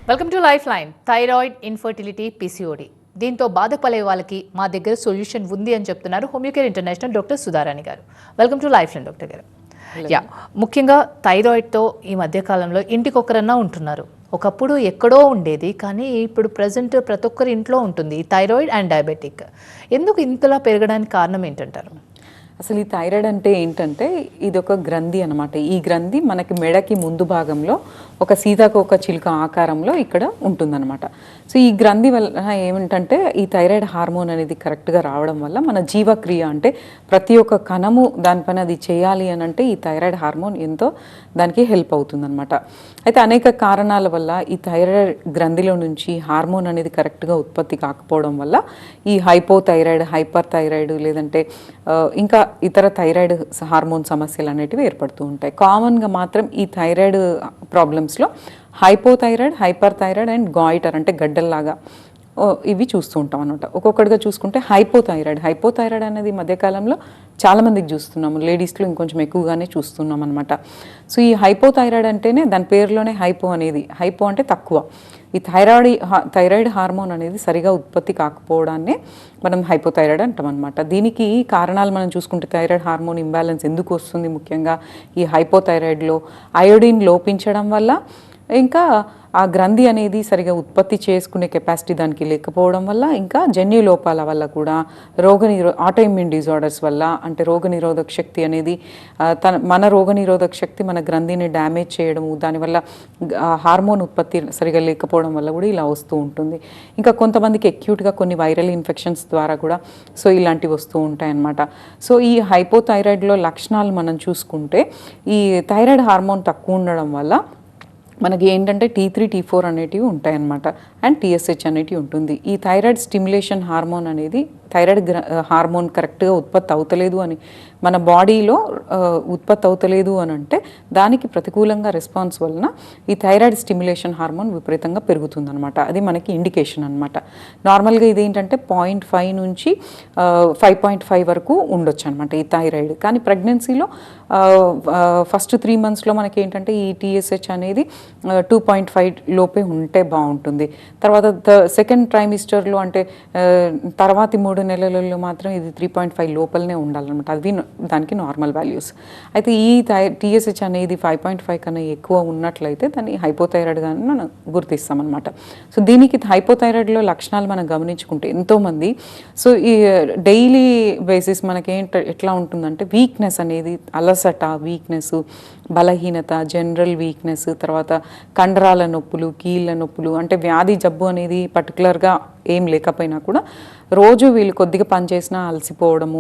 Welcome to life line. Thyroid, infertility, PCOD దీంతో బాధపడే వాళ్ళకి మా దగ్గర సొల్యూషన్ ఉంది అని చెప్తున్నారు హోమియోకేర్ ఇంటర్నేషనల్ డాక్టర్ సుధారాణి గారు. Welcome to life line doctor గారు. ముఖ్యంగా థైరాయిడ్తో ఈ మధ్యకాలంలో ఇంటికొకరన్నా ఉంటున్నారు. ఒకప్పుడు ఎక్కడో ఉండేది, కానీ ఇప్పుడు ప్రజెంట్ ప్రతి ఒక్కరి ఇంట్లో ఉంటుంది థైరాయిడ్ అండ్ డయాబెటిక్. ఎందుకు ఇంతలా పెరగడానికి కారణం ఏంటంటారు? అసలు ఈ థైరాయిడ్ అంటే ఏంటంటే ఇది ఒక గ్రంథి అనమాట. ఈ గ్రంథి మనకి మెడకి ముందు భాగంలో ఒక సీతాకోక చిలుక ఆకారంలో ఇక్కడ ఉంటుందన్నమాట. సో ఈ గ్రంథి వల్ల ఏమిటంటే ఈ థైరాయిడ్ హార్మోన్ అనేది కరెక్ట్గా రావడం వల్ల మన జీవక్రియ అంటే ప్రతి ఒక్క కణము దానిపైన అది చేయాలి అని అంటే ఈ థైరాయిడ్ హార్మోన్ ఎంతో దానికి హెల్ప్ అవుతుందన్నమాట. అయితే అనేక కారణాల వల్ల ఈ థైరాయిడ్ గ్రంథిలో నుంచి హార్మోన్ అనేది కరెక్ట్గా ఉత్పత్తి కాకపోవడం వల్ల ఈ హైపోథైరాయిడ్, హైపర్ థైరాయిడ్ లేదంటే ఇంకా ఇతర థైరాయిడ్ హార్మోన్ సమస్యలు అనేటివి ఏర్పడుతూ ఉంటాయి. కామన్గా మాత్రం ఈ థైరాయిడ్ ప్రాబ్లమ్స్లో hypothyroid, hyper thyroid and goitre అంటే గడ్డల్లాగా ఇవి చూస్తూ ఉంటాం అనమాట. ఒక్కొక్కటిగా చూసుకుంటే హైపోథైరాయిడ్ అనేది మధ్యకాలంలో చాలామందికి చూస్తున్నాము, లేడీస్లో ఇంకొంచెం ఎక్కువగానే చూస్తున్నాం అనమాట. సో ఈ హైపోథైరాయిడ్ అంటేనే దాని పేరులోనే హైపో అంటే తక్కువ. ఈ థైరాయిడ్ హార్మోన్ అనేది సరిగా ఉత్పత్తి కాకపోవడాన్నే మనం హైపోథైరాయిడ్ అంటాం అనమాట. దీనికి కారణాలు మనం చూసుకుంటే థైరాయిడ్ హార్మోన్ ఇంబ్యాలెన్స్ ఎందుకు వస్తుంది, ముఖ్యంగా ఈ హైపోథైరాయిడ్లో అయోడిన్ లోపించడం వల్ల, ఇంకా ఆ గ్రంథి అనేది సరిగా ఉత్పత్తి చేసుకునే కెపాసిటీ దానికి లేకపోవడం వల్ల, ఇంకా జన్యు లోపాల వల్ల కూడా ఆటోఇమ్యూన్ డిజార్డర్స్ వల్ల, అంటే రోగనిరోధక శక్తి అనేది మన రోగనిరోధక శక్తి మన గ్రంథిని డ్యామేజ్ చేయడము, దానివల్ల హార్మోన్ ఉత్పత్తి సరిగా లేకపోవడం వల్ల కూడా ఇలా వస్తూ ఉంటుంది. ఇంకా కొంతమందికి అక్యూట్గా కొన్ని వైరల్ ఇన్ఫెక్షన్స్ ద్వారా కూడా సో ఇలాంటివి వస్తూ ఉంటాయన్నమాట. సో ఈ హైపోథైరాయిడ్లో లక్షణాలు మనం చూసుకుంటే ఈ థైరాయిడ్ హార్మోన్ తక్కువ ఉండడం వల్ల మనకి ఏంటంటే T3, T4 అనేటివి ఉంటాయన్నమాట, అండ్ TSH అనేటివి ఉంటుంది. ఈ థైరాయిడ్ స్టిమ్యులేషన్ హార్మోన్ అనేది థైరాయిడ్ హార్మోన్ కరెక్ట్గా ఉత్పత్తి అవుతలేదు అని మన బాడీలో ఉత్పత్తి అవుతలేదు అని అంటే దానికి ప్రతికూలంగా రెస్పాన్స్ వలన ఈ థైరాయిడ్ స్టిమ్యులేషన్ హార్మోన్ విపరీతంగా పెరుగుతుందనమాట. అది మనకి ఇండికేషన్ అనమాట. నార్మల్గా ఇది ఏంటంటే 0.5 నుంచి 5.5 వరకు ఉండొచ్చు అనమాట ఈ థైరాయిడ్. కానీ ప్రెగ్నెన్సీలో ఫస్ట్ 3 monthsలో మనకి ఏంటంటే ఈ TSH అనేది 2.5 లోపే ఉంటే బాగుంటుంది. తర్వాత సెకండ్ ట్రైమిస్టర్లో అంటే తర్వాతి 3 నెలలలో మాత్రం ఇది 3.5 లోపలనే ఉండాలన్నమాట. అది దానికి నార్మల్ వాల్యూస్. అయితే ఈ TSH అనేది 5.5 కన్నా ఎక్కువ ఉన్నట్లయితే దాన్ని హైపోథైరాయిడ్గానే మనం గుర్తిస్తామన్నమాట. సో దీనికి హైపోథైరాయిడ్లో లక్షణాలు మనం గమనించుకుంటే ఎంతోమంది సో ఈ డైలీ బేసిస్ మనకి ఎట్లా ఉంటుందంటే వీక్నెస్ అనేది, అలసట, వీక్నెస్, బలహీనత, జనరల్ వీక్నెస్, తర్వాత కండరాల నొప్పులు, కీళ్ళ నొప్పులు, అంటే వ్యాధి జబ్బు అనేది పర్టికులర్గా ఏం లేకపోయినా కూడా రోజు వీళ్ళు కొద్దిగా పని చేసినా అలసిపోవడము,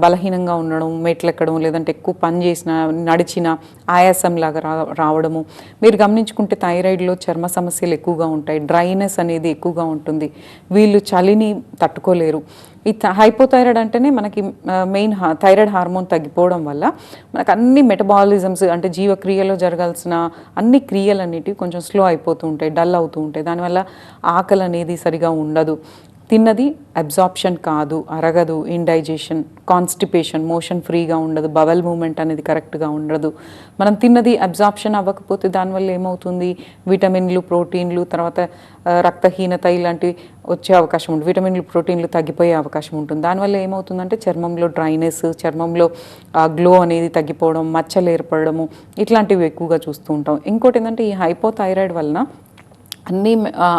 బలహీనంగా ఉండడం, మెట్లెక్కడం, లేదంటే ఎక్కువ పని చేసినా, నడిచినా ఆయాసంలాగా రావడము. మీరు గమనించుకుంటే థైరాయిడ్లో చర్మ సమస్యలు ఎక్కువగా ఉంటాయి, డ్రైనెస్ అనేది ఎక్కువగా ఉంటుంది, వీళ్ళు చలిని తట్టుకోలేరు. ఈ హైపోథైరాయిడ్ అంటేనే మనకి మెయిన్ థైరాయిడ్ హార్మోన్ తగ్గిపోవడం వల్ల మనకు అన్ని మెటబాలిజమ్స్ అంటే జీవక్రియలో జరగాల్సిన అన్ని క్రియలు అనేటివి కొంచెం స్లో అయిపోతూ ఉంటాయి, డల్ అవుతూ ఉంటాయి. దానివల్ల ఆకలి అనేది సరిగా ఉండదు, తిన్నది అబ్జార్ప్షన్ కాదు, అరగదు, ఇండైజెషన్, కాన్స్టిపేషన్, మోషన్ ఫ్రీగా ఉండదు, బవల్ మూమెంట్ అనేది కరెక్ట్గా ఉండదు. మనం తిన్నది అబ్జార్ప్షన్ అవ్వకపోతే దానివల్ల ఏమవుతుంది, విటమిన్లు, ప్రోటీన్లు, తర్వాత రక్తహీనత ఇలాంటివి వచ్చే అవకాశం ఉంటుంది, విటమిన్లు, ప్రోటీన్లు తగ్గిపోయే అవకాశం ఉంటుంది. దానివల్ల ఏమవుతుందంటే చర్మంలో డ్రైనెస్, చర్మంలో గ్లో అనేది తగ్గిపోవడం, మచ్చలు ఏర్పడము, ఇట్లాంటివి ఎక్కువగా చూస్తూ ఉంటాం. ఇంకోటి ఏంటంటే ఈ హైపోథైరాయిడ్ వలన అన్ని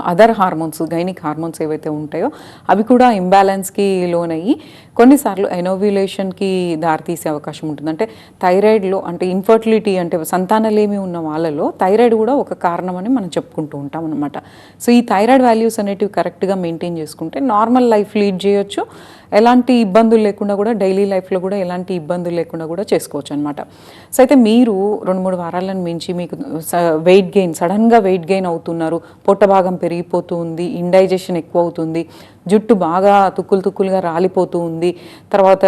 అదర్ హార్మోన్స్, గైనిక్ హార్మోన్స్ ఏవైతే ఉంటాయో అవి కూడా ఇంబ్యాలెన్స్కి లోనయ్యి కొన్నిసార్లు ఎనోవ్యులేషన్కి దారితీసే అవకాశం ఉంటుంది. అంటే థైరాయిడ్లో అంటే ఇన్ఫర్టిలిటీ అంటే సంతానలేమి ఉన్న వాళ్ళలో థైరాయిడ్ కూడా ఒక కారణం అని మనం చెప్పుకుంటూ ఉంటాం అనమాట. సో ఈ థైరాయిడ్ వాల్యూస్ అనేటివి కరెక్ట్గా మెయింటైన్ చేసుకుంటే నార్మల్ లైఫ్ లీడ్ చేయొచ్చు, ఎలాంటి ఇబ్బందులు లేకుండా కూడా డైలీ లైఫ్లో కూడా ఎలాంటి ఇబ్బందులు లేకుండా కూడా చేసుకోవచ్చు అనమాట. సో అయితే మీరు 2-3 వారాలను మించి మీకు సడన్గా వెయిట్ గెయిన్ అవుతున్నారు, పొట్ట భాగం పెరిగిపోతూ ఉంది, ఇండైజెషన్ ఎక్కువ అవుతుంది, జుట్టు బాగా తుక్కులుగా రాలిపోతూ ఉంది. తర్వాత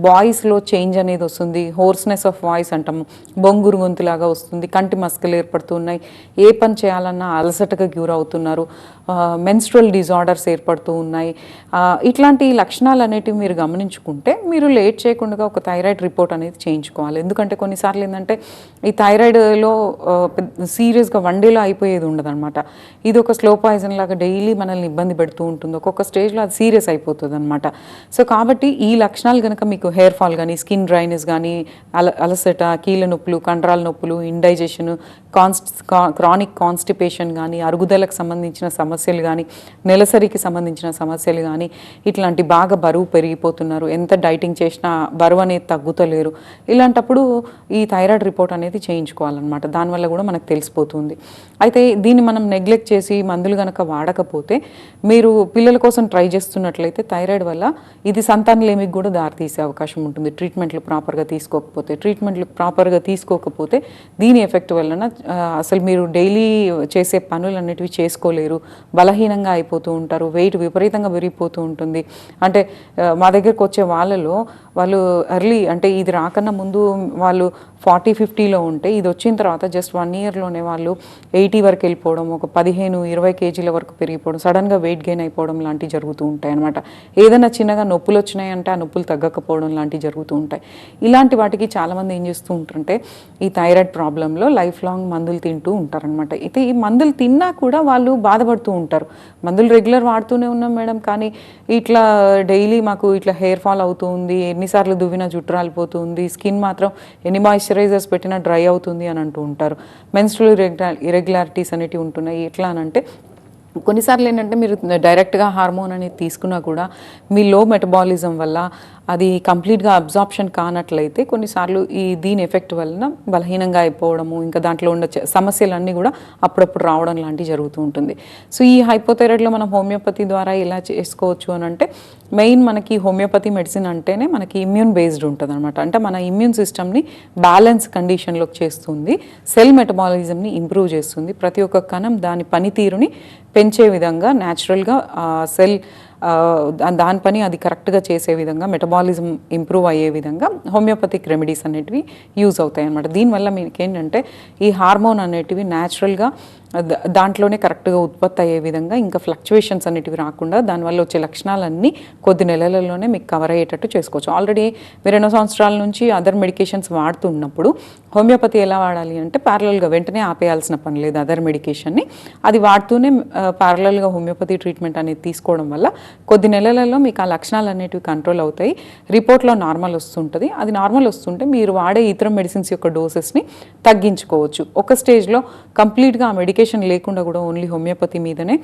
వాయిస్లో చేంజ్ అనేది వస్తుంది, హోర్స్నెస్ ఆఫ్ వాయిస్ అంటాము, బొంగురు గొంతులాగా వస్తుంది, కంటి మస్కలు ఏర్పడుతున్నాయి, ఏ పని చేయాలన్నా అలసటగా గురవుతున్నారు, మెన్స్ట్రువల్ డిజార్డర్స్ ఏర్పడుతూ ఉన్నాయి. ఇట్లాంటి లక్షణాలు అనేటివి మీరు గమనించుకుంటే మీరు లేట్ చేయకుండా ఒక థైరాయిడ్ రిపోర్ట్ అనేది చేయించుకోవాలి. ఎందుకంటే కొన్నిసార్లు ఏంటంటే ఈ థైరాయిడ్లో సీరియస్గా వన్ డేలో అయిపోయేది ఉండదన్నమాట. ఇది ఒక స్లో పాయిజన్ లాగా డైలీ మనల్ని ఇబ్బంది పెడుతూ ఉంటుంది. ఒక్కొక్క స్టేజ్లో అది సీరియస్ అయిపోతుంది అనమాట. సో కాబట్టి ఈ లక్షణాలు కనుక మీకు హెయిర్ ఫాల్ కానీ, స్కిన్ డ్రైనెస్ కానీ, అలసట, కీళ్ళ నొప్పులు, కండరాల నొప్పులు, ఇండైజెషన్, క్రానిక్ కాన్స్టిపేషన్ కానీ, అరుగుదలకు సంబంధించిన సమస్యలు కానీ, నెలసరికి సంబంధించిన సమస్యలు కానీ, ఇట్లాంటి బాగా బరువు పెరిగిపోతున్నారు, ఎంత డైటింగ్ చేసినా బరువు అనేది తగ్గుతలేరు, ఇలాంటప్పుడు ఈ థైరాయిడ్ రిపోర్ట్ అనేది చేయించుకోవాలన్నమాట. దానివల్ల కూడా మనకు తెలిసిపోతుంది. అయితే దీన్ని మనం నెగ్లెక్ట్ చేసి మందులు కనుక వాడకపోతే, మీరు పిల్లల కోసం ట్రై చేస్తున్నట్లయితే థైరాయిడ్ వల్ల ఇది సంతానలేమికి కూడా దారితీసే అవకాశం ఉంటుంది. ట్రీట్మెంట్లు ప్రాపర్గా తీసుకోకపోతే దీని ఎఫెక్ట్ వలన అసలు మీరు డైలీ చేసే పనులు అన్నిటివి చేసుకోలేరు, బలహీనంగా అయిపోతూ ఉంటారు, వెయిట్ విపరీతంగా పెరిగిపోతూ ఉంటుంది. అంటే మా దగ్గరకు వచ్చే వాళ్ళు ఎర్లీ అంటే ఇది రాకన్నా ముందు వాళ్ళు 40-50లో ఉంటే ఇది వచ్చిన తర్వాత జస్ట్ 1 ఇయర్లోనే వాళ్ళు 80 వరకు వెళ్ళిపోవడం, ఒక 15-20 కేజీల వరకు పెరిగిపోవడం, సడన్గా వెయిట్ గెయిన్ అయిపోవడం లాంటివి జరుగుతూ ఉంటాయి అనమాట. ఏదైనా చిన్నగా నొప్పులు వచ్చినాయంటే ఆ నొప్పులు తగ్గకపోవడం లాంటివి జరుగుతూ ఉంటాయి. ఇలాంటి వాటికి చాలామంది ఏం చేస్తూ ఉంటారంటే ఈ థైరాయిడ్ ప్రాబ్లంలో లైఫ్ లాంగ్ మందులు తింటూ ఉంటారనమాట. అయితే ఈ మందులు తిన్నా కూడా వాళ్ళు బాధపడుతూ ఉంటారు. మందులు రెగ్యులర్ వాడుతూనే ఉన్నాం మేడం, కానీ ఇట్లా డైలీ మాకు ఇట్లా హెయిర్ ఫాల్ అవుతూ ఉంది, ఎన్నిసార్లు దువ్వినా జుట్టు రాలిపోతుంది, స్కిన్ మాత్రం ఎన్ని మాయిశ్చరైజర్స్ పెట్టినా డ్రై అవుతుంది అని అంటూ ఉంటారు. మెన్స్ట్రువల్ ఇరెగ్యులారిటీస్ అనేటివి ఉంటున్నాయి. ఎట్లా అని అంటే కొన్నిసార్లు ఏంటంటే మీరు డైరెక్ట్గా హార్మోన్ అనేది తీసుకున్నా కూడా మీ లో మెటబాలిజం వల్ల అది కంప్లీట్గా అబ్జార్ప్షన్ కానట్లయితే కొన్నిసార్లు దీని ఎఫెక్ట్ వలన బలహీనంగా అయిపోవడము, ఇంకా దాంట్లో ఉన్న సమస్యలన్నీ కూడా అప్పుడప్పుడు రావడం లాంటివి జరుగుతూ ఉంటుంది. సో ఈ హైపోథైరాయిడ్లో మనం హోమియోపతి ద్వారా ఎలా చేసుకోవచ్చు అని అంటే, మెయిన్ మనకి హోమియోపతి మెడిసిన్ అంటేనే మనకి ఇమ్యూన్ బేస్డ్ ఉంటుంది అనమాట. అంటే మన ఇమ్యూన్ సిస్టమ్ని బ్యాలెన్స్ కండిషన్లోకి చేస్తుంది, సెల్ మెటబాలిజంని ఇంప్రూవ్ చేస్తుంది, ప్రతి ఒక్క కణం దాని పనితీరుని పెంచే విధంగా న్యాచురల్గా సెల్ దాని పని అది కరెక్ట్గా చేసే విధంగా, మెటబాలిజం ఇంప్రూవ్ అయ్యే విధంగా హోమియోపతిక్ రెమెడీస్ అనేటివి యూజ్ అవుతాయి అన్నమాట. దీనివల్ల మీకు ఏంటంటే ఈ హార్మోన్ అనేటివి న్యాచురల్గా దాంట్లోనే కరెక్ట్గా ఉత్పత్తి అయ్యే విధంగా, ఇంకా ఫ్లక్చువేషన్స్ అనేటివి రాకుండా దానివల్ల వచ్చే లక్షణాలన్నీ కొద్ది నెలలలోనే మీకు కవర్ అయ్యేటట్టు చేసుకోవచ్చు. ఆల్రెడీ మీరు 2 సంవత్సరాల నుంచి అదర్ మెడికేషన్స్ వాడుతున్నప్పుడు హోమియోపతి ఎలా వాడాలి అంటే ప్యారలల్గా వెంటనే ఆపేయాల్సిన పని లేదు. అదర్ మెడికేషన్ని అది వాడుతూనే ప్యారలల్గా హోమియోపతి ట్రీట్మెంట్ అనేది తీసుకోవడం వల్ల కొద్ది నెలలలో మీకు ఆ లక్షణాలు అనేటివి కంట్రోల్ అవుతాయి. రిపోర్ట్లో నార్మల్ వస్తుంటుంది. అది నార్మల్ వస్తుంటే మీరు వాడే ఇతర మెడిసిన్స్ యొక్క డోసెస్ని తగ్గించుకోవచ్చు. ఒక స్టేజ్లో కంప్లీట్గా ఆ మెడికేషన్ లేకుండా కూడా ఓన్లీ హోమియోపతి మీదనే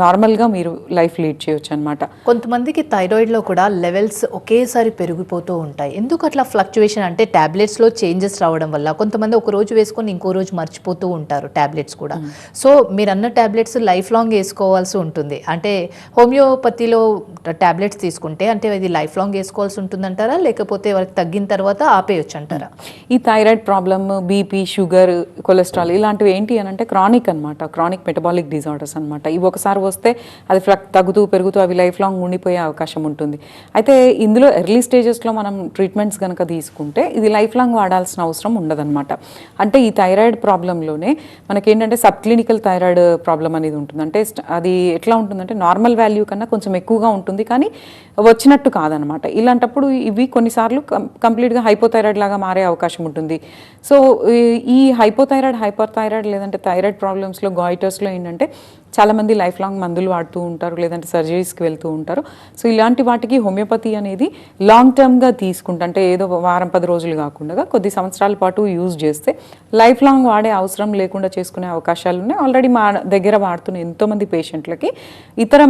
నార్మల్గా మీరు లైఫ్ లీడ్ చేయొచ్చు అనమాట. కొంతమందికి థైరాయిడ్లో కూడా లెవెల్స్ ఒకేసారి పెరిగిపోతూ ఉంటాయి. ఎందుకు అట్లా ఫ్లక్చువేషన్ అంటే ట్యాబ్లెట్స్లో చేంజెస్ రావడం వల్ల? కొంతమంది ఒక రోజు వేసుకొని ఇంకో రోజు మర్చిపోతూ ఉంటారు ట్యాబ్లెట్స్ కూడా. సో మీరు అన్న ట్యాబ్లెట్స్ లైఫ్ లాంగ్ వేసుకోవాల్సి ఉంటుంది. అంటే హోమియోపతిలో ట్యాబ్లెట్స్ తీసుకుంటే అంటే ఇది లైఫ్ లాంగ్ వేసుకోవాల్సి ఉంటుందంటారా, లేకపోతే వాళ్ళకి తగ్గిన తర్వాత ఆపేయచ్చు అంటారా? ఈ thyroid problem, BP, sugar, cholesterol ఇలాంటివి ఏంటి అని అంటే క్రానిక్ అనమాట, క్రానిక్ మెటబాలిక్ డిజార్డర్స్ అనమాట. ఇవి ఒకసారి వస్తే అది తగ్గుతూ పెరుగుతూ అవి లైఫ్ లాంగ్ ఉండిపోయే అవకాశం ఉంటుంది. అయితే ఇందులో ఎర్లీ స్టేజెస్లో మనం ట్రీట్మెంట్స్ కనుక తీసుకుంటే ఇది లైఫ్ లాంగ్ వాడాల్సిన అవసరం ఉండదన్నమాట. అంటే ఈ థైరాయిడ్ ప్రాబ్లంలోనే మనకేంటంటే సబ్ క్లినికల్ థైరాయిడ్ ప్రాబ్లం అనేది ఉంటుంది. అంటే అది ఎట్లా ఉంటుందంటే నార్మల్ వాల్యూ కన్నా కొంచెం ఎక్కువగా ఉంటుంది, కానీ వచ్చినట్టు కాదనమాట. ఇలాంటప్పుడు ఇవి కొన్నిసార్లు కంప్లీట్గా హైపోథైరాయిడ్ లాగా మారే అవకాశం ఉంటుంది. సో ఈ హైపోథైరాయిడ్, హైపర్ థైరాయిడ్ లేదంటే థైరాయిడ్ ప్రాబ్లమ్స్లో, గాయిటర్స్లో ఏంటంటే చాలామంది లైఫ్ లాంగ్ మందులు వాడుతూ ఉంటారు, లేదంటే సర్జరీస్కి వెళ్తూ ఉంటారు. సో ఇలాంటి వాటికి హోమియోపతి అనేది లాంగ్ టర్మ్గా తీసుకుంటే, అంటే ఏదో వారం 10 రోజులు కాకుండా కొద్ది సంవత్సరాల పాటు యూజ్ చేస్తే లైఫ్ లాంగ్ వాడే అవసరం లేకుండా చేసుకునే అవకాశాలు ఉన్నాయి. ఆల్రెడీ మా దగ్గర వాడుతున్న ఎంతోమంది పేషెంట్లకి ఇతర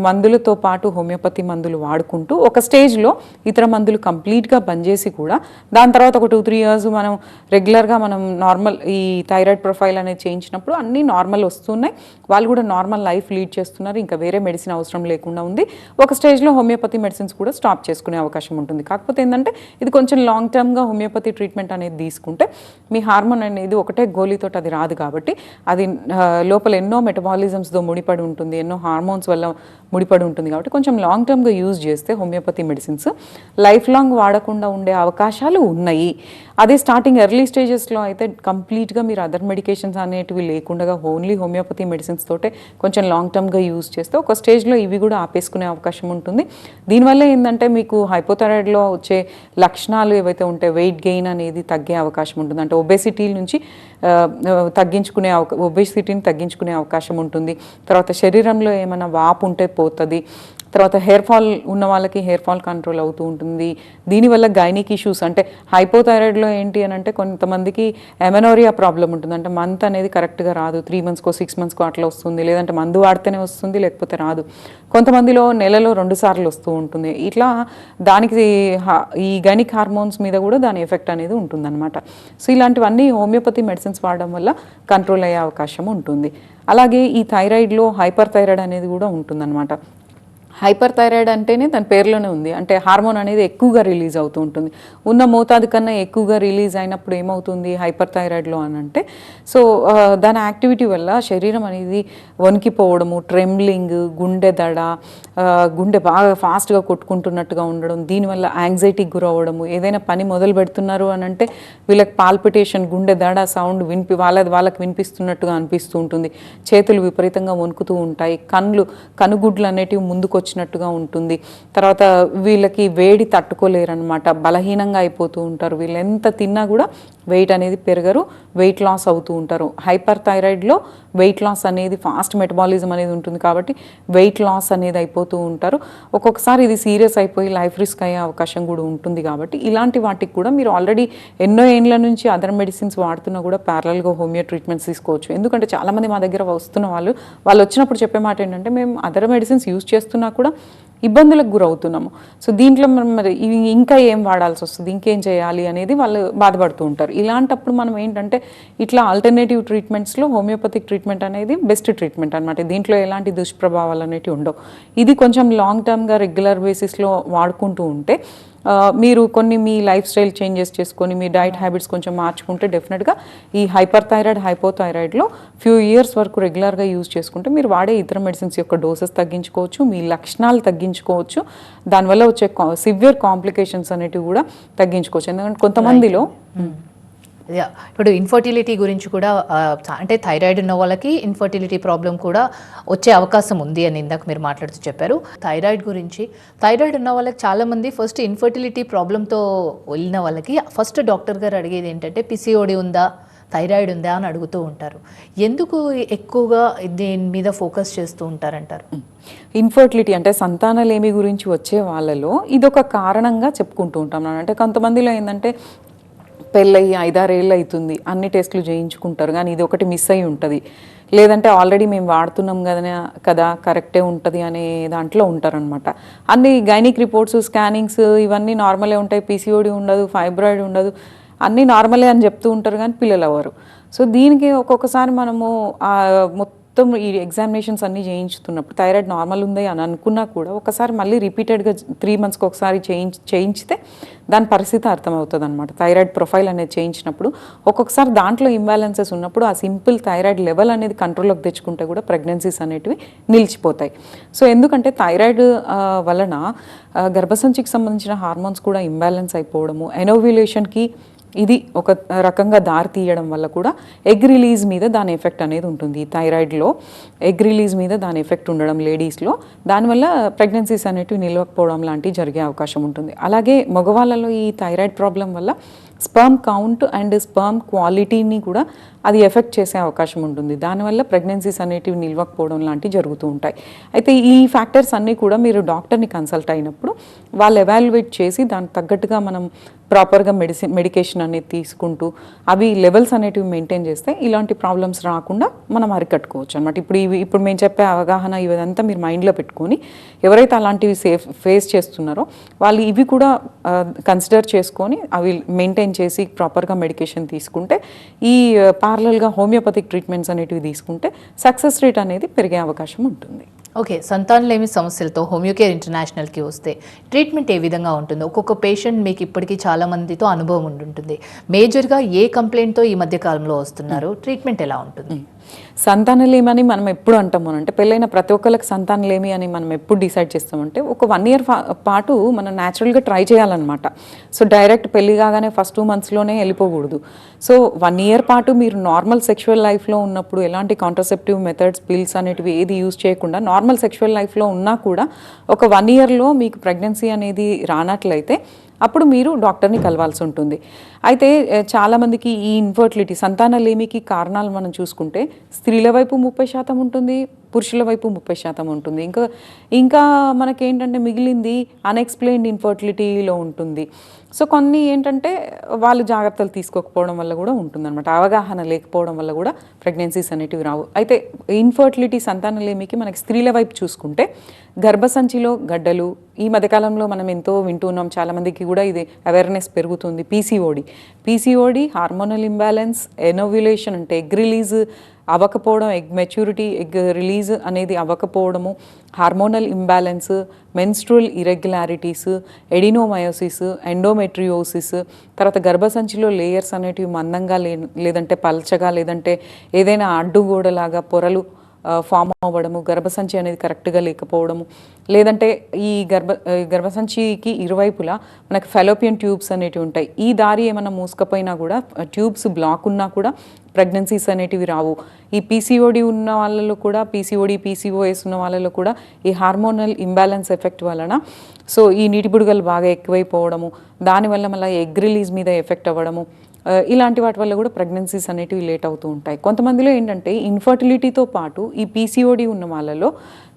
మందులతో పాటు హోమియోపతి మందులు వాడుకుంటూ ఒక స్టేజ్లో ఇతర మందులు కంప్లీట్గా బంద్ చేసి కూడా దాని తర్వాత ఒక 2-3 ఇయర్స్ మనం రెగ్యులర్గా మనం నార్మల్ ఈ థైరాయిడ్ ప్రొఫైల్ అనేది చేయించినప్పుడు అన్నీ నార్మల్ వస్తున్నాయి, వాళ్ళు కూడా నార్మల్ లైఫ్ లీడ్ చేస్తున్నారు, ఇంకా వేరే మెడిసిన్ అవసరం లేకుండా ఉంది. ఒక స్టేజ్లో హోమియోపతి మెడిసిన్స్ కూడా స్టాప్ చేసుకునే అవకాశం ఉంటుంది. కాకపోతే ఏంటంటే ఇది కొంచెం లాంగ్ టర్మ్గా హోమియోపతి ట్రీట్మెంట్ అనేది తీసుకుంటే మీ హార్మోన్ అనేది ఒకటే గోళీతో అది రాదు కాబట్టి అది లోపల ఎన్నో మెటబాలిజమ్స్తో ముడిపడి ఉంటుంది, ఎన్నో హార్మోన్స్ వల్ల ముడిపడి ఉంటుంది కాబట్టి కొంచెం లాంగ్ టర్మ్గా యూజ్ చేస్తే హోమియోపతి మెడిసిన్స్ లైఫ్ లాంగ్ వాడకుండా ఉండే అవకాశాలు ఉన్నాయి. అదే స్టార్టింగ్ ఎర్లీ స్టేజెస్లో అయితే కంప్లీట్గా మీరు అదర్ మెడికేషన్స్ అనేటివి లేకుండా ఓన్లీ హోమియోపతి మెడిసిన్స్ తోటే కొంచెం లాంగ్ టర్మ్గా యూజ్ చేస్తే ఒక స్టేజ్లో ఇవి కూడా ఆపేసుకునే అవకాశం ఉంటుంది. దీనివల్ల ఏంటంటే మీకు హైపోథైరాయిడ్లో వచ్చే లక్షణాలు ఏవైతే ఉంటే వెయిట్ గెయిన్ అనేది తగ్గే అవకాశం ఉంటుంది. అంటే ఒబేసిటీ నుంచి ఒబేసిటీని తగ్గించుకునే అవకాశం ఉంటుంది. తర్వాత శరీరంలో ఏమైనా వాపు ఉంటే పోతుంది. తర్వాత హెయిర్ ఫాల్ ఉన్న వాళ్ళకి హెయిర్ ఫాల్ కంట్రోల్ అవుతూ ఉంటుంది. దీనివల్ల గైనిక్ ఇష్యూస్ అంటే హైపోథైరాయిడ్లో ఏంటి అని అంటే కొంతమందికి ఎమెనోరియా ప్రాబ్లం ఉంటుంది. అంటే మంత్ అనేది కరెక్ట్గా రాదు, 3 monthsకో 6 monthsకో అట్లా వస్తుంది, లేదంటే మందు వాడితేనే వస్తుంది లేకపోతే రాదు. కొంతమందిలో నెలలో 2 సార్లు వస్తూ ఉంటుంది. ఇట్లా దానికి ఈ గైనిక్ హార్మోన్స్ మీద కూడా దాని ఎఫెక్ట్ అనేది ఉంటుందన్నమాట. సో ఇలాంటివన్నీ హోమియోపతి మెడిసిన్స్ వాడడం వల్ల కంట్రోల్ అయ్యే అవకాశం ఉంటుంది. అలాగే ఈ థైరాయిడ్లో హైపర్ థైరాయిడ్ అనేది కూడా ఉంటుందన్నమాట. హైపర్ థైరాయిడ్ అంటేనే దాని పేరులోనే ఉంది, అంటే హార్మోన్ అనేది ఎక్కువగా రిలీజ్ అవుతూ ఉంటుంది. ఉన్న మోతాదు కన్నా ఎక్కువగా రిలీజ్ అయినప్పుడు ఏమవుతుంది హైపర్ థైరాయిడ్లో అని అంటే, సో దాని యాక్టివిటీ వల్ల శరీరం అనేది వణికిపోవడము, ట్రెంబ్లింగ్, గుండె దడ, గుండె బాగా ఫాస్ట్గా కొట్టుకుంటున్నట్టుగా ఉండడం, దీనివల్ల యాంగ్జైటీకి గురవ్వడము, ఏదైనా పని మొదలు పెడుతున్నారు అని అంటే వీళ్ళకి పాల్పిటేషన్, గుండె దడ సౌండ్ వాళ్ళకి వినిపిస్తున్నట్టుగా అనిపిస్తూ ఉంటుంది. చేతులు విపరీతంగా వణుకుతూ ఉంటాయి. కనుగుడ్లు అనేటివి ముందుకు వచ్చినట్టుగా ఉంటుంది. తర్వాత వీళ్ళకి వేడి తట్టుకోలేరనమాట, బలహీనంగా అయిపోతూ ఉంటారు. వీళ్ళు ఎంత తిన్నా కూడా వెయిట్ అనేది పెరగరు, వెయిట్ లాస్ అవుతూ ఉంటారు. హైపర్ థైరాయిడ్లో వెయిట్ లాస్ అనేది ఫాస్ట్ మెటబాలిజం అనేది ఉంటుంది కాబట్టి వెయిట్ లాస్ అనేది అయిపోతూ ఉంటారు. ఒక్కొక్కసారి ఇది సీరియస్ అయిపోయి లైఫ్ రిస్క్ అయ్యే అవకాశం కూడా ఉంటుంది. కాబట్టి ఇలాంటి వాటికి కూడా మీరు ఆల్రెడీ ఎన్నో ఏండ్ల నుంచి అదర్ మెడిసిన్స్ వాడుతున్నా కూడా ప్యారలల్గా హోమియో ట్రీట్మెంట్స్ తీసుకోవచ్చు. ఎందుకంటే చాలామంది మా దగ్గర వస్తున్న వాళ్ళు వచ్చినప్పుడు చెప్పే మాట ఏంటంటే మేము అదర్ మెడిసిన్స్ యూజ్ చేస్తున్నా కూడా ఇబ్బందులకు గురవుతున్నాము. సో దీంట్లో మరి ఇంకా ఏం వాడాల్సి వస్తుంది, ఇంకేం చేయాలి అనేది వాళ్ళు బాధపడుతూ ఉంటారు. ఇలాంటప్పుడు మనం ఏంటంటే ఇట్లా ఆల్టర్నేటివ్ ట్రీట్మెంట్స్లో హోమియోపతిక్ ట్రీట్మెంట్ అనేది బెస్ట్ ట్రీట్మెంట్ అనమాట. దీంట్లో ఎలాంటి దుష్ప్రభావాలు అనేవి ఉండవు. ఇది కొంచెం లాంగ్ టర్మ్గా రెగ్యులర్ బేసిస్లో వాడుకుంటూ ఉంటే మీరు కొన్ని మీ లైఫ్ స్టైల్ చేంజెస్ చేసుకొని మీ డైట్ హ్యాబిట్స్ కొంచెం మార్చుకుంటే డెఫినెట్గా ఈ హైపర్ థైరాయిడ్, హైపోథైరాయిడ్లో ఫ్యూ ఇయర్స్ వరకు రెగ్యులర్గా యూజ్ చేసుకుంటే మీరు వాడే ఇతర మెడిసిన్స్ యొక్క డోసెస్ తగ్గించుకోవచ్చు, మీ లక్షణాలు తగ్గించుకోవచ్చు, దానివల్ల వచ్చే సివియర్ కాంప్లికేషన్స్ అనేటివి కూడా తగ్గించుకోవచ్చు. ఎందుకంటే కొంతమందిలో ఇప్పుడు ఇన్ఫర్టిలిటీ గురించి కూడా అంటే థైరాయిడ్ ఉన్న వాళ్ళకి ఇన్ఫర్టిలిటీ ప్రాబ్లం కూడా వచ్చే అవకాశం ఉంది అని ఇందాక మీరు మాట్లాడుతూ చెప్పారు. థైరాయిడ్ ఉన్న వాళ్ళకి చాలామంది ఫస్ట్ ఇన్ఫర్టిలిటీ ప్రాబ్లంతో వెళ్ళిన వాళ్ళకి ఫస్ట్ డాక్టర్ గారు అడిగేది ఏంటంటే పిసిఓడి ఉందా, థైరాయిడ్ ఉందా అని అడుగుతూ ఉంటారు. ఎందుకు ఎక్కువగా దీని మీద ఫోకస్ చేస్తూ ఉంటారంటారు? ఇన్ఫర్టిలిటీ అంటే సంతానలేమి గురించి వచ్చే వాళ్ళలో ఇదొక కారణంగా చెప్పుకుంటూ ఉంటాం. అంటే కొంతమందిలో ఏంటంటే పెళ్ళయి 5-6 ఏళ్ళు అవుతుంది, అన్ని టెస్టులు చేయించుకుంటారు కానీ ఇది ఒకటి మిస్ అయి ఉంటుంది, లేదంటే ఆల్రెడీ మేము వాడుతున్నాం కదా కరెక్టే ఉంటుంది అనే దాంట్లో ఉంటారనమాట. అన్ని గైనిక్ రిపోర్ట్స్, స్కానింగ్స్ ఇవన్నీ నార్మలే ఉంటాయి, పిసిఓడి ఉండదు, ఫైబ్రాయిడ్ ఉండదు, అన్నీ నార్మలే అని చెప్తూ ఉంటారు కానీ పిల్లలు అవ్వరు. సో దీనికి ఒక్కొక్కసారి మనము మొత్తం ఈ ఎగ్జామినేషన్స్ అన్నీ చేయించుతున్నప్పుడు థైరాయిడ్ నార్మల్ ఉంది అని అనుకున్నా కూడా ఒకసారి మళ్ళీ రిపీటెడ్గా 3 monthsకి ఒకసారి చేయించితే దాని పరిస్థితి అర్థమవుతుంది అనమాట. థైరాయిడ్ ప్రొఫైల్ అనేది చేయించినప్పుడు ఒక్కొక్కసారి దాంట్లో ఇంబ్యాలెన్సెస్ ఉన్నప్పుడు ఆ సింపుల్ థైరాయిడ్ లెవెల్ అనేది కంట్రోల్లోకి తెచ్చుకుంటే కూడా ప్రెగ్నెన్సీస్ అనేటివి నిలిచిపోతాయి. సో ఎందుకంటే థైరాయిడ్ వలన గర్భసంచికి సంబంధించిన హార్మోన్స్ కూడా ఇంబ్యాలెన్స్ అయిపోవడము, ఎనోవ్యులేషన్కి ఇది ఒక రకంగా దారి తీయడం వల్ల కూడా ఎగ్ రిలీజ్ మీద దాని ఎఫెక్ట్ అనేది ఉంటుంది. థైరాయిడ్లో ఎగ్ రిలీజ్ మీద దాని ఎఫెక్ట్ ఉండడం లేడీస్లో, దానివల్ల ప్రెగ్నెన్సీస్ అనేటివి నిలవకపోవడం లాంటివి జరిగే అవకాశం ఉంటుంది. అలాగే మగవాళ్ళలో ఈ థైరాయిడ్ ప్రాబ్లం వల్ల స్పర్మ్ కౌంట్ అండ్ స్పర్మ్ క్వాలిటీని కూడా అది ఎఫెక్ట్ చేసే అవకాశం ఉంటుంది. దానివల్ల ప్రెగ్నెన్సీస్ అనేటివి నిలవకపోవడం లాంటివి జరుగుతూ ఉంటాయి. అయితే ఈ ఫ్యాక్టర్స్ అన్నీ కూడా మీరు డాక్టర్ని కన్సల్ట్ అయినప్పుడు వాళ్ళు ఎవాల్యుయేట్ చేసి దానికి తగ్గట్టుగా మనం ప్రాపర్గా మెడికేషన్ అనేది తీసుకుంటూ అవి లెవెల్స్ అనేటివి మెయింటైన్ చేస్తే ఇలాంటి ప్రాబ్లమ్స్ రాకుండా మనం అరికట్టుకోవచ్చు అనమాట. ఇప్పుడు మేము చెప్పే అవగాహన ఇదంతా మీరు మైండ్లో పెట్టుకొని ఎవరైతే అలాంటివి ఫేస్ చేస్తున్నారో వాళ్ళు ఇవి కూడా కన్సిడర్ చేసుకొని అవి మెయింటైన్ మెయింటైన్ చేసి ప్రాపర్గా మెడికేషన్ తీసుకుంటే ఈ ప్యారలల్గా హోమియోపతిక్ ట్రీట్మెంట్స్ అనేటివి తీసుకుంటే సక్సెస్ రేట్ అనేది పెరిగే అవకాశం ఉంటుంది. ఓకే, సంతానలేమి సమస్యలతో హోమియోకేర్ ఇంటర్నేషనల్కి వస్తే ట్రీట్మెంట్ ఏ విధంగా ఉంటుంది? ఒక్కొక్క పేషెంట్ మీకు ఇప్పటికీ చాలా మందితో అనుభవం ఉంటుంది. మేజర్గా ఏ కంప్లైంట్తో ఈ మధ్య కాలంలో వస్తున్నారు? ట్రీట్మెంట్ ఎలా ఉంటుంది? సంతానలేమి అని మనం ఎప్పుడు అంటాము అంటే పెళ్ళైన ప్రతి ఒక్కరికి సంతానలేమి అని మనం ఎప్పుడు డిసైడ్ చేస్తామంటే ఒక 1 year పాటు మనం న్యాచురల్గా ట్రై చేయాలన్నమాట. సో డైరెక్ట్ పెళ్లి కాగానే ఫస్ట్ 2 monthsలోనే వెళ్ళిపోకూడదు. సో 1 year పాటు మీరు నార్మల్ సెక్షువల్ లైఫ్లో ఉన్నప్పుడు ఎలాంటి కాంట్రసెప్టివ్ మెథడ్స్ పిల్స్ అనేటివి ఏది యూజ్ చేయకుండా నార్మల్ సెక్షువల్ లైఫ్లో ఉన్నా కూడా ఒక 1 yearలో మీకు ప్రెగ్నెన్సీ అనేది రానట్లయితే అప్పుడు మీరు డాక్టర్ని కలవాల్సి ఉంటుంది. అయితే చాలామందికి ఈ ఇన్ఫర్టిలిటీ సంతానలేమికి కారణాలు మనం చూసుకుంటే స్త్రీల వైపు 30% ఉంటుంది, పురుషుల వైపు 30% ఉంటుంది. ఇంకా మనకేంటంటే మిగిలింది అన్ఎక్స్ప్లెయిన్డ్ ఇన్ఫర్టిలిటీలో ఉంటుంది. సో కొన్ని ఏంటంటే వాళ్ళు జాగ్రత్తలు తీసుకోకపోవడం వల్ల కూడా ఉంటుందన్నమాట. అవగాహన లేకపోవడం వల్ల కూడా ప్రెగ్నెన్సీస్ అనేటివి రావు. అయితే ఇన్ఫర్టిలిటీ సంతానలేమికి మనకి స్త్రీల వైపు చూసుకుంటే గర్భసంచిలో గడ్డలు, ఈ మధ్యకాలంలో మనం ఎంతో వింటున్నాం, చాలామందికి కూడా ఇది అవేర్నెస్ పెరుగుతుంది. పీసీఓడి, హార్మోనల్ ఇంబ్యాలెన్స్, ఎనోవ్యులేషన్ అంటే ఎగ్ రిలీజ్ అవ్వకపోవడం, ఎగ్ మెచ్యూరిటీ, ఎగ్ రిలీజ్ అనేది అవ్వకపోవడము, hormonal imbalance, menstrual irregularities, adenomyosis, endometriosis, తర్వాత గర్భసంచిలో లేయర్స్ అనేటివి మందంగా లేదంటే పల్చగా, లేదంటే ఏదైనా అడ్డుగోడలాగా పొరలు ఫామ్ అవ్వడము, గర్భసంచి అనేది కరెక్ట్గా లేకపోవడము, లేదంటే ఈ గర్భసంచికి ఇరువైపులా మనకు ఫెలోపియన్ ట్యూబ్స్ అనేటివి ఉంటాయి. ఈ దారి ఏమైనా మూసుకపోయినా కూడా ట్యూబ్స్ బ్లాక్ ఉన్నా కూడా ప్రెగ్నెన్సీస్ అనేటివి రావు. ఈ పీసీఓడి ఉన్న వాళ్ళలో కూడా పీసీఓఎస్ ఉన్న వాళ్ళలో కూడా ఈ హార్మోనల్ ఇంబ్యాలెన్స్ ఎఫెక్ట్ వలన సో ఈ నీటి బుడగలు బాగా ఎక్కువైపోవడము, దానివల్ల మళ్ళీ ఎగ్ రిలీజ్ మీద ఎఫెక్ట్ అవ్వడము, ఇలాంటి వాటి వల్ల కూడా ప్రెగ్నెన్సీస్ అనేటివి లేట్ అవుతూ ఉంటాయి. కొంతమందిలో ఏంటంటే ఇన్ఫర్టిలిటీతో పాటు ఈ పీసీఓడి ఉన్న వాళ్ళలో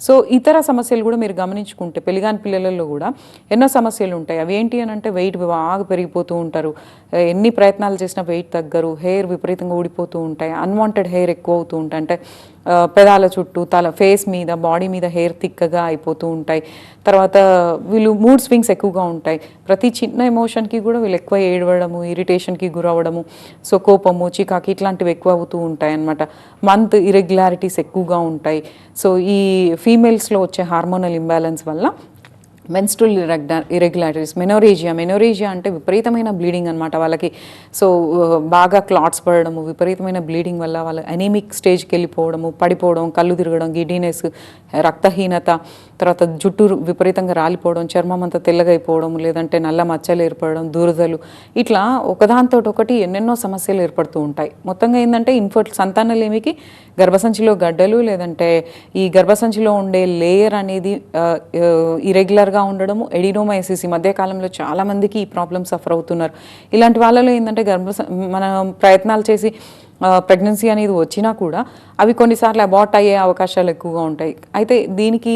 సో ఇతర సమస్యలు కూడా మీరు గమనించుకుంటే పెళ్లిగాని పిల్లలలో కూడా ఎన్నో సమస్యలు ఉంటాయి. అవి ఏంటి అని అంటే వెయిట్ బాగా పెరిగిపోతూ ఉంటారు, ఎన్ని ప్రయత్నాలు చేసినా వెయిట్ తగ్గరు, హెయిర్ విపరీతంగా ఊడిపోతూ ఉంటాయి, అన్వాంటెడ్ హెయిర్ ఎక్కువ అవుతూ ఉంటాయి, అంటే పెదాల చుట్టూ ఫేస్ మీద బాడీ మీద హెయిర్ థిక్గా అయిపోతూ ఉంటాయి. తర్వాత వీళ్ళు మూడ్ స్వింగ్స్ ఎక్కువగా ఉంటాయి, ప్రతి చిన్న ఎమోషన్కి కూడా వీళ్ళు ఎక్కువ ఏడవడము, ఇరిటేషన్కి గురవడము, సో కోపము, చికాకి ఇట్లాంటివి ఎక్కువ అవుతూ ఉంటాయి అన్నమాట. మంత్ ఇరెగ్యులారిటీస్ ఎక్కువగా ఉంటాయి. సో ఈ ఫీమేల్స్లో వచ్చే హార్మోనల్ ఇంబ్యాలెన్స్ వల్ల మెన్స్ట్రువల్ ఇరెగ్యులారిటీస్, మెనోరేజియా అంటే విపరీతమైన బ్లీడింగ్ అనమాట వాళ్ళకి. సో బాగా క్లాట్స్ పడడము, విపరీతమైన బ్లీడింగ్ వల్ల వాళ్ళ అనీమిక్ స్టేజ్కి వెళ్ళిపోవడము, పడిపోవడం, కళ్ళు తిరగడం, గిడ్డినెస్, రక్తహీనత, తర్వాత జుట్టు విపరీతంగా రాలిపోవడం, చర్మం అంతా తెల్లగా అయిపోవడం, లేదంటే నల్ల మచ్చలు ఏర్పడడం, దురదలు, ఇట్లా ఒకదాంతో ఒకటి ఎన్నెన్నో సమస్యలు ఏర్పడుతూ ఉంటాయి. మొత్తంగా ఏంటంటే సంతానలేమికి గర్భసంచిలో గడ్డలు, లేదంటే ఈ గర్భసంచిలో ఉండే లేయర్ అనేది ఇరెగ్యులర్గా ఉండడము, ఎడినోమైసిస్, ఈ మధ్యకాలంలో చాలామందికి ఈ ప్రాబ్లమ్ సఫర్ అవుతున్నారు. ఇలాంటి వాళ్ళలో ఏంటంటే మనం ప్రయత్నాలు చేసి ప్రెగ్నెన్సీ అనేది వచ్చినా కూడా అవి కొన్నిసార్లు అబార్ట్ అయ్యే అవకాశాలు ఎక్కువగా ఉంటాయి. అయితే దీనికి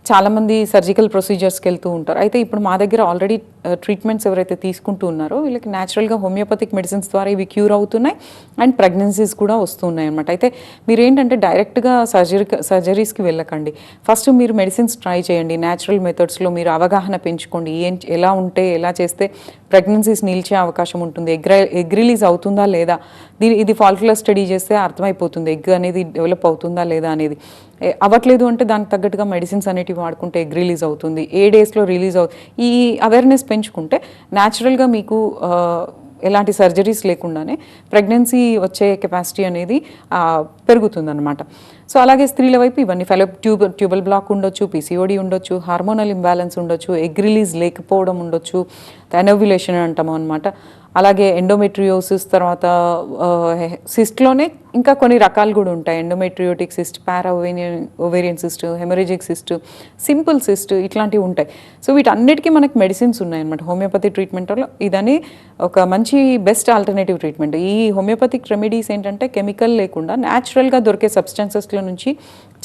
చాలామంది సర్జికల్ ప్రొసీజర్స్కి వెళ్తూ ఉంటారు. అయితే ఇప్పుడు మా దగ్గర ఆల్రెడీ ట్రీట్మెంట్స్ ఎవరైతే తీసుకుంటూ ఉన్నారో వీళ్ళకి న్యాచురల్గా హోమియోపతిక్ మెడిసిన్స్ ద్వారా ఇవి క్యూర్ అవుతున్నాయి అండ్ ప్రెగ్నెన్సీస్ కూడా వస్తున్నాయి అన్నమాట. అయితే మీరు ఏంటంటే డైరెక్ట్గా సర్జరీస్కి వెళ్ళకండి, ఫస్ట్ మీరు మెడిసిన్స్ ట్రై చేయండి, న్యాచురల్ మెథడ్స్లో మీరు అవగాహన పెంచుకోండి, ఎలా ఉంటే ఎలా చేస్తే ప్రెగ్నెన్సీస్ నిలిచే అవకాశం ఉంటుంది, ఎగ్ రిలీజ్ అవుతుందా లేదా, ఇది ఫాలిక్యులర్ స్టడీ చేస్తే అర్థమైపోతుంది ఎగ్ అనేది డెవలప్ అవుతుందా లేదా అనేది. అవ్వట్లేదు అంటే దానికి తగ్గట్టుగా మెడిసిన్స్ అనేటివి వాడుకుంటే ఎగ్ రిలీజ్ అవుతుంది, ఏ డేస్లో రిలీజ్ అవుతుంది. ఈ అవేర్నెస్ పెంచుకుంటే న్యాచురల్గా మీకు ఎలాంటి సర్జరీస్ లేకుండానే ప్రెగ్నెన్సీ వచ్చే కెపాసిటీ అనేది పెరుగుతుందన్నమాట. సో అలాగే స్త్రీల వైపు ఇవన్నీ ట్యూబల్ బ్లాక్ ఉండొచ్చు, పీసీఓడి ఉండొచ్చు, హార్మోనల్ ఇంబ్యాలెన్స్ ఉండొచ్చు, ఎగ్ రిలీజ్ లేకపోవడం ఉండొచ్చు, ఎనోవ్యులేషన్ అంటాము అనమాట. అలాగే ఎండోమెట్రియోసిస్, తర్వాత సిస్ట్లోనే ఇంకా కొన్ని రకాలు కూడా ఉంటాయి, endometriotic cyst, ovarian cyst, haemorrhagic cyst, simple cyst, ఇట్లాంటివి ఉంటాయి. సో వీటన్నిటికీ మనకి మెడిసిన్స్ ఉన్నాయన్నమాట హోమియోపతి ట్రీట్మెంట్లో. ఇదని ఒక మంచి బెస్ట్ ఆల్టర్నేటివ్ ట్రీట్మెంట్. ఈ హోమియోపతిక్ రెమెడీస్ ఏంటంటే కెమికల్ లేకుండా న్యాచురల్గా దొరికే సబ్స్టెన్సెస్లో నుంచి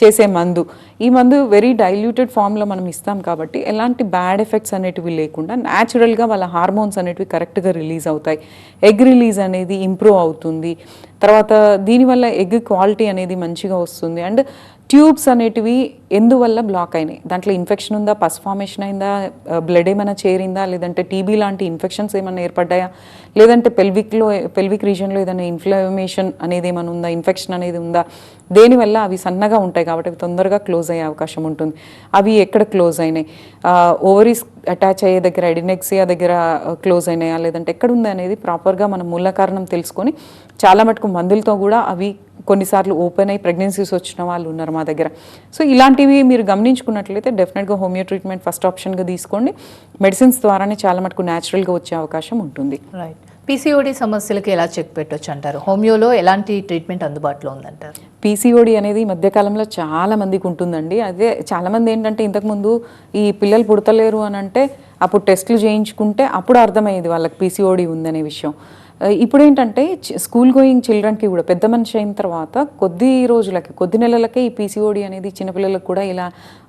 చేసే మందు. ఈ మందు వెరీ డైల్యూటెడ్ ఫామ్లో మనం ఇస్తాం కాబట్టి ఎలాంటి బ్యాడ్ ఎఫెక్ట్స్ అనేటివి లేకుండా న్యాచురల్గా వాళ్ళ హార్మోన్స్ అనేటివి కరెక్ట్గా రిలీజ్ అవుతాయి, ఎగ్ రిలీజ్ అనేది ఇంప్రూవ్ అవుతుంది, తర్వాత దీనివల్ల ఎగ్ క్వాలిటీ అనేది మంచిగా వస్తుంది. అండ్ ట్యూబ్స్ అనేటివి ఎందువల్ల బ్లాక్ అయినాయి, దాంట్లో ఇన్ఫెక్షన్ ఉందా, పస్ ఫార్మేషన్ అయిందా, బ్లడ్ ఏమైనా చేరిందా, లేదంటే టీబీ లాంటి ఇన్ఫెక్షన్స్ ఏమైనా ఏర్పడ్డాయా, లేదంటే పెల్విక్ రీజన్లో ఏదైనా ఇన్ఫ్లమేషన్ అనేది ఏమైనా ఉందా, ఇన్ఫెక్షన్ అనేది ఉందా, దేనివల్ల అవి సన్నగా ఉంటాయి కాబట్టి అవి తొందరగా క్లోజ్ అయ్యే అవకాశం ఉంటుంది. అవి ఎక్కడ క్లోజ్ అయినాయి, ఓవరీస్ అటాచ్ అయ్యే దగ్గర ఎడినెక్సియా దగ్గర క్లోజ్ అయినాయా, లేదంటే ఎక్కడ ఉంది అనేది ప్రాపర్గా మనం మూల కారణం తెలుసుకొని చాలా మటుకు మందులతో కూడా అవి కొన్నిసార్లు ఓపెన్ అయ్యి ప్రెగ్నెన్సీస్ వచ్చిన వాళ్ళు ఉన్నారు మా దగ్గర. సో ఇలాంటివి మీరు గమనించుకున్నట్లయితే డెఫినెట్గా హోమియో ట్రీట్మెంట్ ఫస్ట్ ఆప్షన్గా తీసుకోండి. మెడిసిన్స్ ద్వారానే చాలా మటుకు న్యాచురల్గా వచ్చే అవకాశం ఉంటుంది. రైట్. పీసీఓడి సమస్యలకి ఎలా చెక్ పెట్టొచ్చు అంటారు? హోమియోలో ఎలాంటి ట్రీట్మెంట్ అందుబాటులో ఉందంటారు? పీసీఓడి అనేది ఈ మధ్యకాలంలో చాలా మందికి ఉంటుందండి. అదే చాలామంది ఏంటంటే ఇంతకుముందు ఈ పిల్లలు పుడతలేరు అని అంటే అప్పుడు టెస్టులు చేయించుకుంటే అప్పుడు అర్థమయ్యేది వాళ్ళకి పీసీఓడి ఉందనే విషయం. ఇప్పుడు ఏంటంటే స్కూల్ గోయింగ్ చిల్డ్రన్కి కూడా పెద్ద మనిషి అయిన తర్వాత కొద్ది నెలలకే ఈ పీసీఓడి అనేది చిన్నపిల్లలకు కూడా ఇలా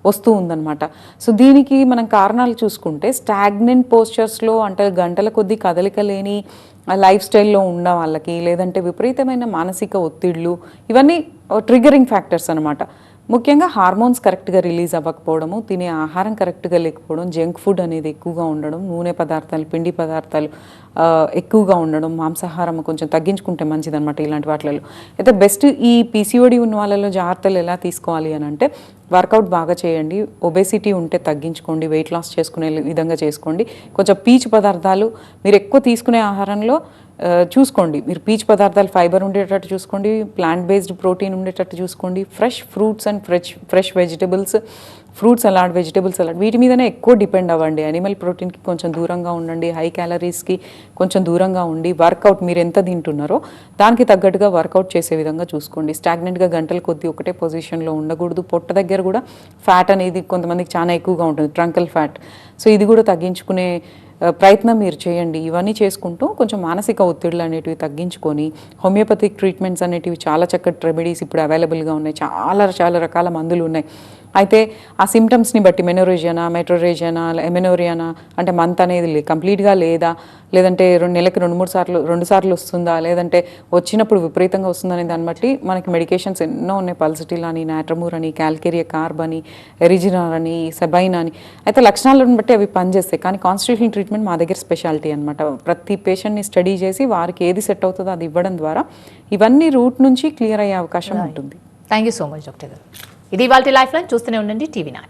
వస్తూ ఉందన్నమాట. సో దీనికి మనం కారణాలు చూసుకుంటే స్టాగ్నెంట్ పోస్చర్స్లో అంటే గంటల కొద్దీ కదలిక లేని లైఫ్ స్టైల్లో ఉన్న వాళ్ళకి, లేదంటే విపరీతమైన మానసిక ఒత్తిళ్ళు, ఇవన్నీ ట్రిగరింగ్ ఫ్యాక్టర్స్ అనమాట. ముఖ్యంగా హార్మోన్స్ కరెక్ట్గా రిలీజ్ అవ్వకపోవడము, తినే ఆహారం కరెక్ట్గా లేకపోవడం, జంక్ ఫుడ్ అనేది ఎక్కువగా ఉండడం, నూనె పదార్థాలు, పిండి పదార్థాలు ఎక్కువగా ఉండడం, మాంసాహారం కొంచెం తగ్గించుకుంటే మంచిదన్నమాట ఇలాంటి వాటిలలో. అయితే బెస్ట్ ఈ పీసీఓడి ఉన్న వాళ్ళలో జాగ్రత్తలు ఎలా తీసుకోవాలి అని అంటే వర్కౌట్ బాగా చేయండి, ఒబేసిటీ ఉంటే తగ్గించుకోండి, వెయిట్ లాస్ చేసుకునే విధంగా చేసుకోండి. కొంచెం పీచు పదార్థాలు మీరు ఎక్కువ తీసుకునే ఆహారంలో చూసుకోండి. మీరు పీచు పదార్థాలు ఫైబర్ ఉండేటట్టు చూసుకోండి, ప్లాంట్ బేస్డ్ ప్రోటీన్ ఉండేటట్టు చూసుకోండి, fresh fruits and fresh vegetables, fruits salad, vegetable salad వీటి మీదనే ఎక్కువ డిపెండ్ అవ్వండి. అనిమల్ ప్రోటీన్కి కొంచెం దూరంగా ఉండండి, హై క్యాలరీస్కి కొంచెం దూరంగా ఉండి వర్కౌట్ మీరు ఎంత తింటున్నారో దానికి తగ్గట్టుగా వర్కౌట్ చేసే విధంగా చూసుకోండి. స్టాగ్నెంట్గా గంటల కొద్దీ ఒకటే పొజిషన్లో ఉండకూడదు. పొట్ట దగ్గర కూడా ఫ్యాట్ అనేది కొంతమందికి చాలా ఎక్కువగా ఉంటుంది, ట్రంకల్ ఫ్యాట్. సో ఇది కూడా తగ్గించుకునే ప్రయత్నం మీరు చేయండి. ఇవన్నీ చేసుకుంటూ కొంచెం మానసిక ఒత్తిడులు అనేటివి తగ్గించుకొని హోమియోపతిక్ ట్రీట్మెంట్స్ అనేటివి చాలా చక్కటి రెమెడీస్ ఇప్పుడు అవైలబుల్గా ఉన్నాయి. చాలా రకాల మందులు ఉన్నాయి. అయితే ఆ సిమ్టమ్స్ని బట్టి మెనోరేజియానా, మెట్రోరేజియానా, ఎమెనోరియానా అంటే మంత్ అనేది కంప్లీట్గా లేదా, లేదంటే నెలకి 2 సార్లు వస్తుందా, లేదంటే వచ్చినప్పుడు విపరీతంగా వస్తుందనే దాన్ని బట్టి మనకి మెడికేషన్స్ ఎన్నో ఉన్నాయి. పల్సిటిల్ అని, నాట్రమూర్ అని, క్యాల్కేరియా కార్బ్ అని, ఎరిజినార్ అని, సెబైన్ అని. అయితే లక్షణాలను బట్టి అవి పనిచేస్తాయి. కానీ కాన్స్టిట్యూషనల్ ట్రీట్మెంట్ మా దగ్గర స్పెషాలిటీ అనమాట. ప్రతి పేషెంట్ని స్టడీ చేసి వారికి ఏది సెట్ అవుతుందో అది ఇవ్వడం ద్వారా ఇవన్నీ రూట్ నుంచి క్లియర్ అయ్యే అవకాశం ఉంటుంది. Thank you so much doctor గారు. ఇది ఇవాల్టి లైఫ్ లైన్. చూస్తూనే ఉండండి TV9.